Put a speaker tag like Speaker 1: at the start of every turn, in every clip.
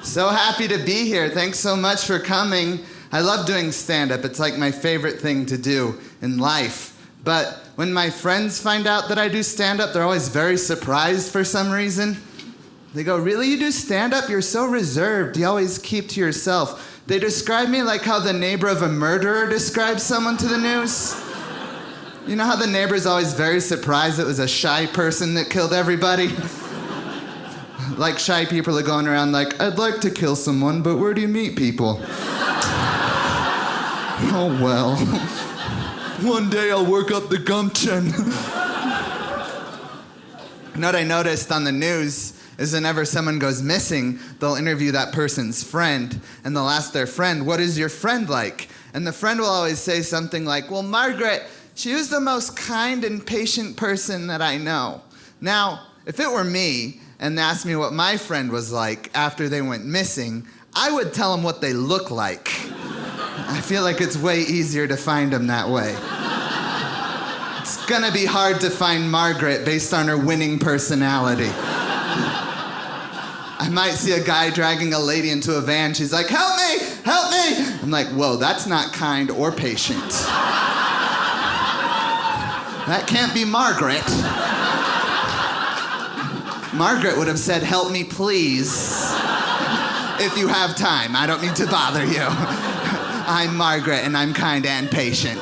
Speaker 1: So happy to be here. Thanks so much for coming. I love doing stand-up. It's like my favorite thing to do in life. But when my friends find out that I do stand-up, they're always very surprised for some reason. They go, "Really, you do stand-up? You're so reserved. You always keep to yourself." They describe me like how the neighbor of a murderer describes someone to the news. You know how the neighbor's always very surprised it was a shy person that killed everybody? Like shy people are going around like, "I'd like to kill someone, but where do you meet people?" Oh well. One day I'll work up the gumption. You know what I noticed on the news is whenever someone goes missing, they'll interview that person's friend, and they'll ask their friend, "What is your friend like?" And the friend will always say something like, "Well, Margaret, she was the most kind and patient person that I know." Now, if it were me, and they asked me what my friend was like after they went missing, I would tell them what they look like. I feel like it's way easier to find them that way. It's gonna be hard to find Margaret based on her winning personality. I might see a guy dragging a lady into a van. She's like, "Help me, help me." I'm like, "Whoa, that's not kind or patient. That can't be Margaret." Margaret would have said, "Help me, please. If you have time, I don't need to bother you. I'm Margaret and I'm kind and patient."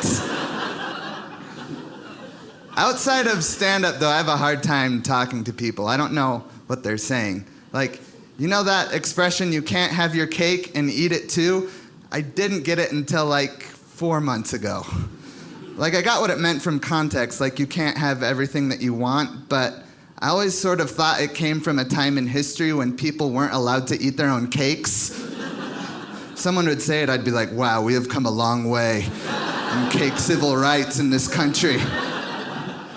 Speaker 1: Outside of stand-up, though, I have a hard time talking to people. I don't know what they're saying. Like, you know that expression, "you can't have your cake and eat it too"? I didn't get it until like 4 months ago. Like, I got what it meant from context, like you can't have everything that you want, but I always sort of thought it came from a time in history when people weren't allowed to eat their own cakes. Someone would say it, I'd be like, "Wow, we have come a long way in cake civil rights in this country."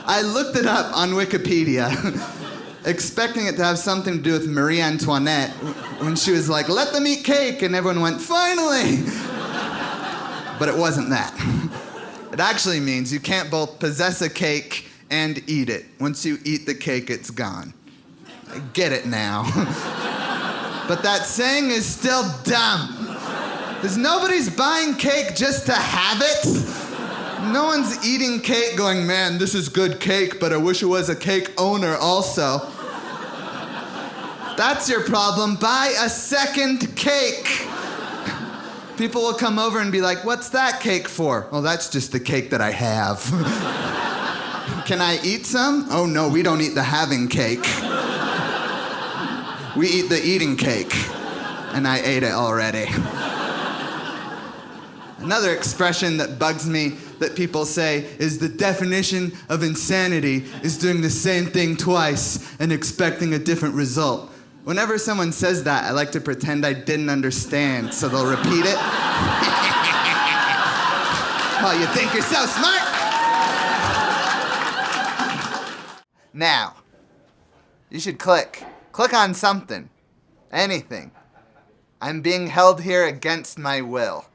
Speaker 1: I looked it up on Wikipedia, expecting it to have something to do with Marie Antoinette, when she was like, "Let them eat cake," and everyone went, "Finally!" But it wasn't that. It actually means you can't both possess a cake and eat it. Once you eat the cake, it's gone. I get it now. But that saying is still dumb. Because nobody's buying cake just to have it. No one's eating cake going, "Man, this is good cake, but I wish it was a cake owner also." That's your problem. Buy a second cake. People will come over and be like, "What's that cake for?" "Well, that's just the cake that I have." "Can I eat some?" "Oh no, we don't eat the having cake. We eat the eating cake." And I ate it already. Another expression that bugs me that people say is the definition of insanity is doing the same thing twice and expecting a different result. Whenever someone says that, I like to pretend I didn't understand, so they'll repeat it. Oh, you think you're so smart? Now, you should click. Click on something. Anything. I'm being held here against my will.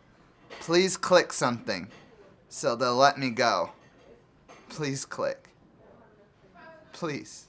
Speaker 1: Please click something so they'll let me go. Please click. Please.